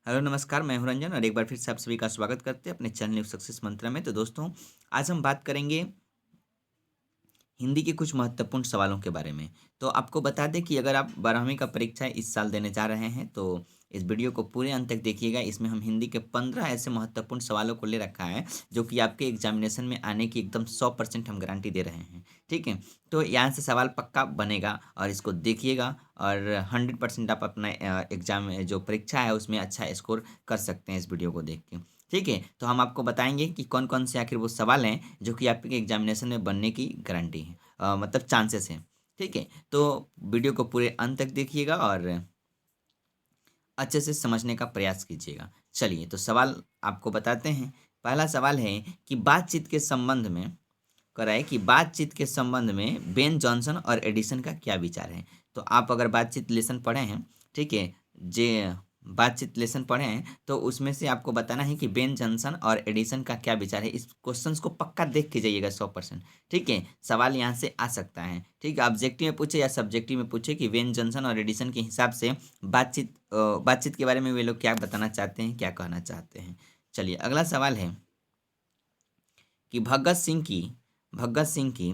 Hello नमस्कार, मैं हूं रंजन और एक बार फिर से आप सभी का स्वागत करते हैं अपने चैनल न्यू सक्सेस मंत्रा में। तो दोस्तों, आज हम बात करेंगे हिंदी के कुछ महत्वपूर्ण सवालों के बारे में। तो आपको बता दें कि अगर आप 12वीं का परीक्षा इस साल देने जा रहे हैं तो इस वीडियो को पूरे अंत तक देखिएगा। इसमें हम हिंदी के 15 ऐसे महत्वपूर्ण सवालों को ले रखा है जो कि आपके एग्जामिनेशन में आने की एकदम 100% हम गारंटी दे रहे हैं। ठीक है, तो यहाँ से सवाल पक्का बनेगा और इसको देखिएगा और 100% आप अपना एग्जाम जो परीक्षा है उसमें अच्छा स्कोर कर सकते हैं इस वीडियो को देख के। ठीक है, तो हम आपको बताएंगे कि कौन कौन से आखिर वो सवाल हैं जो कि आपके एग्जामिनेशन में बनने की गारंटी है, मतलब चांसेस हैं। ठीक है, तो वीडियो को पूरे अंत तक देखिएगा और अच्छे से समझने का प्रयास कीजिएगा। चलिए, तो सवाल आपको बताते हैं। पहला सवाल है कि बातचीत के संबंध में कराए कि बातचीत के संबंध में बेन जॉनसन और एडिसन का क्या विचार है। तो आप अगर बातचीत लेसन पढ़े हैं, ठीक है, जे बातचीत लेसन पढ़े हैं तो उसमें से आपको बताना है कि बेन जॉनसन और एडिसन का क्या विचार है। इस क्वेश्चंस को पक्का देख के जाइएगा 100%। ठीक है, सवाल यहाँ से आ सकता है। ठीक है, ऑब्जेक्टिव में पूछे या सब्जेक्टिव में पूछे कि बेन जॉनसन और एडिसन के हिसाब से बातचीत के बारे में वे लोग क्या बताना चाहते हैं, क्या कहना चाहते हैं। चलिए, अगला सवाल है कि भगत सिंह की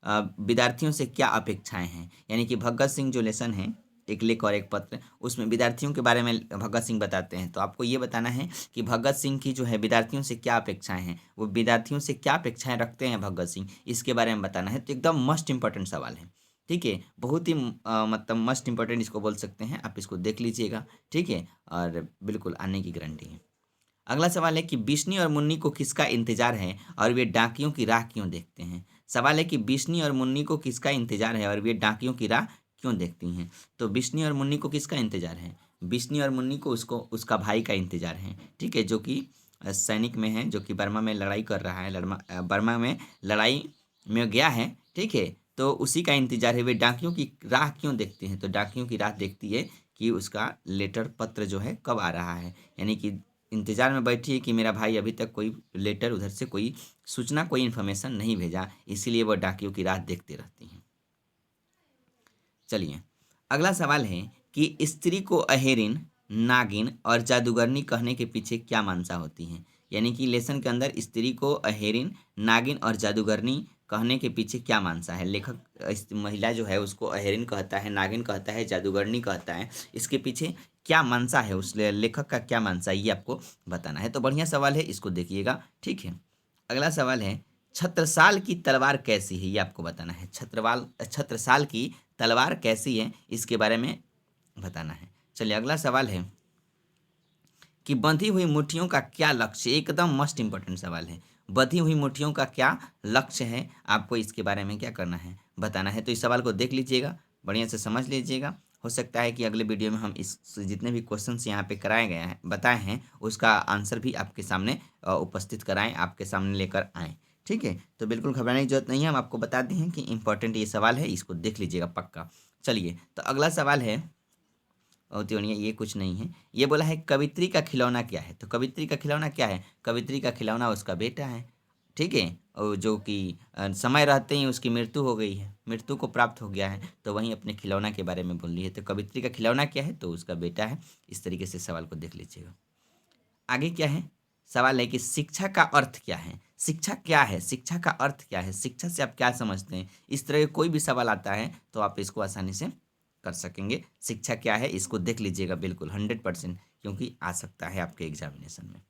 विद्यार्थियों से क्या अपेक्षाएं हैं। यानी कि भगत सिंह जो लेसन है, एक लेख और एक पत्र, उसमें विद्यार्थियों के बारे में भगत सिंह बताते हैं। तो आपको ये बताना है कि भगत सिंह की जो है विद्यार्थियों से क्या अपेक्षाएं हैं, वो विद्यार्थियों से क्या अपेक्षाएं रखते हैं भगत सिंह, इसके बारे में बताना है। तो एकदम मस्ट इंपॉर्टेंट सवाल है। ठीक है, बहुत ही मतलब मस्ट इंपॉर्टेंट इसको बोल सकते हैं। आप इसको देख लीजिएगा। ठीक है, और बिल्कुल आने की गारंटी है। अगला सवाल है कि बिश्नी और मुन्नी को किसका इंतजार है और वे डाकियों की राह क्यों देखते हैं। सवाल है कि बिश्नी और मुन्नी को किसका इंतजार है और वे डाकियों की राह क्यों देखती हैं। तो बिश्नी और मुन्नी को किसका इंतजार है? बिश्नी और मुन्नी को उसको उसका भाई का इंतजार है। ठीक है, जो कि सैनिक में है, जो कि बर्मा में लड़ाई कर रहा है, बर्मा में लड़ाई में गया है। ठीक है, तो उसी का इंतजार है। वे डाकियों की राह क्यों देखते हैं? तो डाकियों की राह देखती है कि उसका लेटर पत्र जो है कब आ रहा है। यानी कि इंतज़ार में बैठी है कि मेरा भाई अभी तक कोई लेटर, उधर से कोई सूचना, कोई इन्फॉर्मेशन नहीं भेजा, इसीलिए वह डाकियों की राह देखती रहती हैं। चलिए, अगला सवाल है कि स्त्री को अहेरिन, नागिन और जादूगरनी कहने के पीछे क्या मंशा होती है। यानी कि लेसन के अंदर स्त्री को अहेरिन, नागिन और जादूगरनी कहने के पीछे क्या मंशा है। लेखक इस महिला जो है उसको अहेरिन कहता है, नागिन कहता है, जादूगरनी कहता है। इसके पीछे क्या मंशा है, उस लेखक का क्या मंशा है, ये आपको बताना है। तो बढ़िया सवाल है, इसको देखिएगा। ठीक है, अगला सवाल है छत्रसाल की तलवार कैसी है, ये आपको बताना है। छत्रसाल की तलवार कैसी है, इसके बारे में बताना है। चलिए, अगला सवाल है कि बंधी हुई मुट्ठियों का क्या लक्ष्य। एकदम मस्ट इंपॉर्टेंट सवाल है। बंधी हुई मुट्ठियों का क्या लक्ष्य है, आपको इसके बारे में क्या करना है, बताना है। तो इस सवाल को देख लीजिएगा, बढ़िया से समझ लीजिएगा। हो सकता है कि अगले वीडियो में हम इस जितने भी क्वेश्चंस यहाँ पे कराए गए हैं, बताए हैं, उसका आंसर भी आपके सामने उपस्थित कराएं, आपके सामने लेकर आएँ। ठीक है, तो बिल्कुल घबराने की जरूरत नहीं है। हम आपको बता दें हैं कि इंपॉर्टेंट ये सवाल है, इसको देख लीजिएगा पक्का। चलिए, तो अगला सवाल है, त्योनिया ये कुछ नहीं है। ये बोला है कवित्री का खिलौना क्या है। तो कवित्री का खिलौना क्या है? कवित्री का खिलौना उसका बेटा है। ठीक है, और जो कि समय रहते ही उसकी मृत्यु हो गई है, मृत्यु को प्राप्त हो गया है, तो वहीं अपने खिलौना के बारे में बोल रही है। तो कवित्री का खिलौना क्या है? तो उसका बेटा है। इस तरीके से सवाल को देख लीजिएगा। आगे क्या है? सवाल है कि शिक्षा का अर्थ क्या है। शिक्षा क्या है, शिक्षा का अर्थ क्या है, शिक्षा से आप क्या समझते हैं। इस तरह का कोई भी सवाल आता है तो आप इसको आसानी से कर सकेंगे। शिक्षा क्या है, इसको देख लीजिएगा बिल्कुल 100%, क्योंकि आ सकता है आपके एग्जामिनेशन में।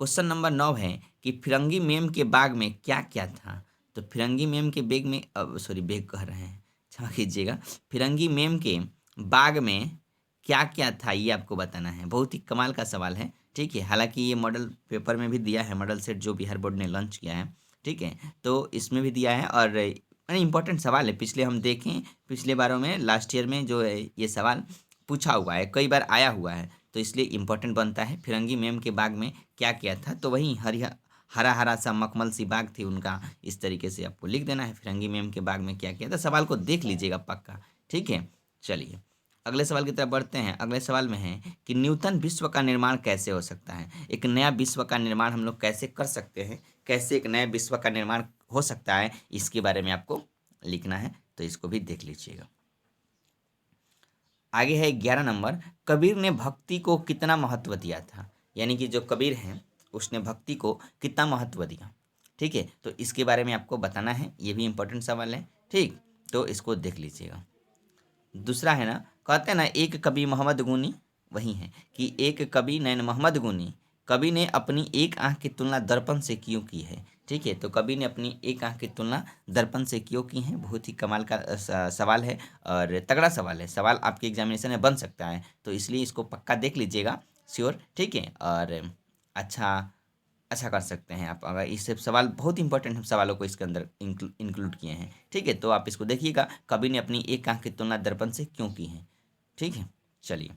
क्वेश्चन नंबर 9 है कि फिरंगी मेम के बाग में क्या क्या था। तो फिरंगी मेम के बेग में, सॉरी बेग कह रहे हैं, क्षमा कीजिएगा, फिरंगी मेम के बाग में क्या क्या था, ये आपको बताना है। बहुत ही कमाल का सवाल है। ठीक है, हालांकि ये मॉडल पेपर में भी दिया है, मॉडल सेट जो बिहार बोर्ड ने लॉन्च किया है। ठीक है, तो इसमें भी दिया है और इंपॉर्टेंट सवाल है। पिछले हम देखें, पिछले बारों में, लास्ट ईयर में जो है ये सवाल पूछा हुआ है, कई बार आया हुआ है, तो इसलिए इम्पोर्टेंट बनता है। फिरंगी मेम के बाग में क्या किया था, तो वही हरा हरा सा मखमल सी बाग थी उनका। इस तरीके से आपको लिख देना है, फिरंगी मेम के बाग में क्या किया था। सवाल को देख लीजिएगा पक्का। ठीक है, चलिए अगले सवाल की तरफ बढ़ते हैं। अगले सवाल में है कि न्यूटन विश्व का निर्माण कैसे हो सकता है। एक नया विश्व का निर्माण हम लोग कैसे कर सकते हैं, कैसे एक नया विश्व का निर्माण हो सकता है, इसके बारे में आपको लिखना है। तो इसको भी देख लीजिएगा। आगे है 11 नंबर, कबीर ने भक्ति को कितना महत्व दिया था। यानी कि जो कबीर हैं उसने भक्ति को कितना महत्व दिया। ठीक है, तो इसके बारे में आपको बताना है, ये भी इम्पोर्टेंट सवाल है। ठीक, तो इसको देख लीजिएगा। दूसरा है ना, कहते हैं ना, एक कवि मोहम्मद गुनी, वही है कि एक कवि नैन मोहम्मद गुनी, कवि ने अपनी एक आंख की तुलना दर्पण से क्यों की है। ठीक है, तो कवि ने अपनी एक आंख की तुलना दर्पण से क्यों की है। बहुत ही कमाल का सवाल है और तगड़ा सवाल है, सवाल आपके एग्जामिनेशन में बन सकता है, तो इसलिए इसको पक्का देख लीजिएगा, श्योर। ठीक है, और अच्छा अच्छा कर सकते हैं आप, अगर इससे सवाल बहुत इंपॉर्टेंट सवालों को इसके अंदर इंक्लूड किए हैं। ठीक है, तो आप इसको देखिएगा, कवि ने अपनी एक आंख की तुलना दर्पण से क्यों की है। ठीक है, चलिए,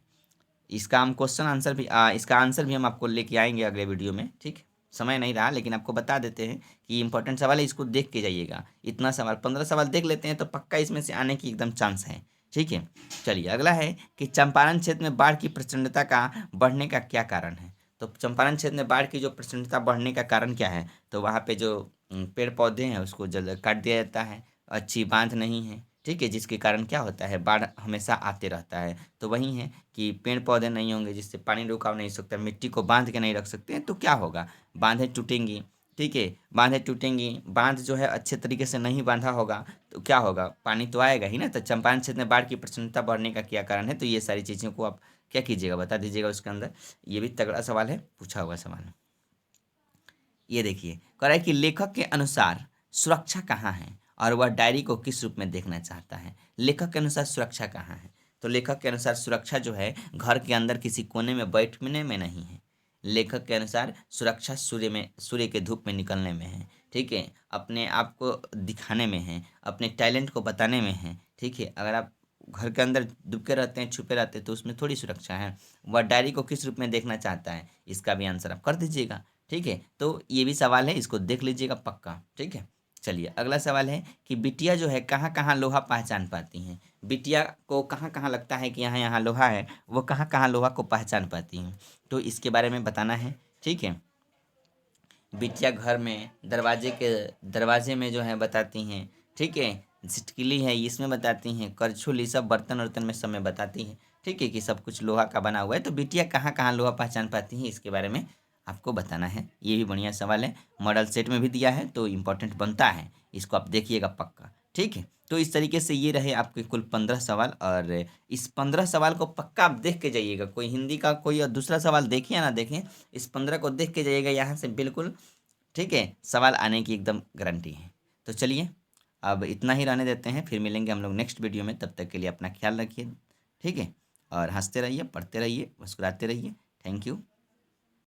इसका हम क्वेश्चन आंसर भी इसका आंसर भी हम आपको लेके आएंगे अगले वीडियो में। ठीक, समय नहीं रहा, लेकिन आपको बता देते हैं कि इंपॉर्टेंट सवाल है, इसको देख के जाइएगा। इतना सवाल 15 सवाल देख लेते हैं तो पक्का इसमें से आने की एकदम चांस है। ठीक है, चलिए, अगला है कि चंपारण क्षेत्र में बाढ़ की प्रचंडता का बढ़ने का क्या कारण है। तो चंपारण क्षेत्र में बाढ़ की जो प्रचंडता बढ़ने का कारण क्या है, तो वहाँ पे जो पेड़ पौधे हैं उसको जल काट दिया जाता है, अच्छी बांध नहीं है। ठीक है, जिसके कारण क्या होता है, बाढ़ हमेशा आते रहता है। तो वही है कि पेड़ पौधे नहीं होंगे जिससे पानी रुकाव नहीं सकता, मिट्टी को बांध के नहीं रख सकते हैं, तो क्या होगा, बांधें टूटेंगी। ठीक है, बांधें टूटेंगी, बांध जो है अच्छे तरीके से नहीं बांधा होगा तो क्या होगा, पानी तो आएगा ही ना। तो चंपारण क्षेत्र में बाढ़ की प्रचंडता बढ़ने का क्या कारण है, तो ये सारी चीज़ों को आप क्या कीजिएगा, बता दीजिएगा उसके अंदर। ये भी तगड़ा सवाल है, पूछा हुआ सवाल है। ये देखिए, कह रहा है कि लेखक के अनुसार सुरक्षा कहाँ है और वह डायरी को किस रूप में देखना चाहता है। लेखक के अनुसार सुरक्षा कहाँ है, तो लेखक के अनुसार सुरक्षा जो है घर के अंदर किसी कोने में बैठने में नहीं है। लेखक के अनुसार सुरक्षा सूर्य के धूप में निकलने में है। ठीक है, अपने आप को दिखाने में है, अपने टैलेंट को बताने में है। ठीक है, अगर आप घर के अंदर दुबके रहते हैं, छुपे रहते हैं, तो उसमें थोड़ी सुरक्षा है। वह डायरी को किस रूप में देखना चाहता है, इसका भी आंसर आप कर दीजिएगा। ठीक है, तो ये भी सवाल है, इसको देख लीजिएगा पक्का। ठीक है, चलिए, अगला सवाल है कि बिटिया जो है कहाँ कहाँ लोहा पहचान पाती हैं। बिटिया को कहाँ कहाँ लगता है कि यहाँ यहाँ लोहा है, वो कहाँ कहाँ लोहा को पहचान पाती हैं, तो इसके बारे में बताना है। ठीक है, बिटिया घर में दरवाजे में जो है बताती हैं। ठीक है, छिटकिली है इसमें बताती हैं, करछुल ये सब बर्तन वर्तन में सब में बताती हैं। ठीक है, कि सब कुछ लोहा का बना हुआ है, तो बिटिया कहाँ कहाँ लोहा पहचान पाती हैं, इसके बारे में आपको बताना है। ये भी बढ़िया सवाल है, मॉडल सेट में भी दिया है, तो इम्पोर्टेंट बनता है, इसको आप देखिएगा पक्का। ठीक है, तो इस तरीके से ये रहे आपके कुल 15 सवाल, और इस 15 सवाल को पक्का आप देख के जाइएगा। कोई हिंदी का कोई और दूसरा सवाल देखें या ना देखें, इस 15 को देख के जाइएगा, यहाँ से बिल्कुल ठीक है सवाल आने की एकदम गारंटी है। तो चलिए, अब इतना ही रहने देते हैं, फिर मिलेंगे हम लोग नेक्स्ट वीडियो में। तब तक के लिए अपना ख्याल रखिए। ठीक है, और हंसते रहिए, पढ़ते रहिए, मुस्कुराते रहिए। Thank you.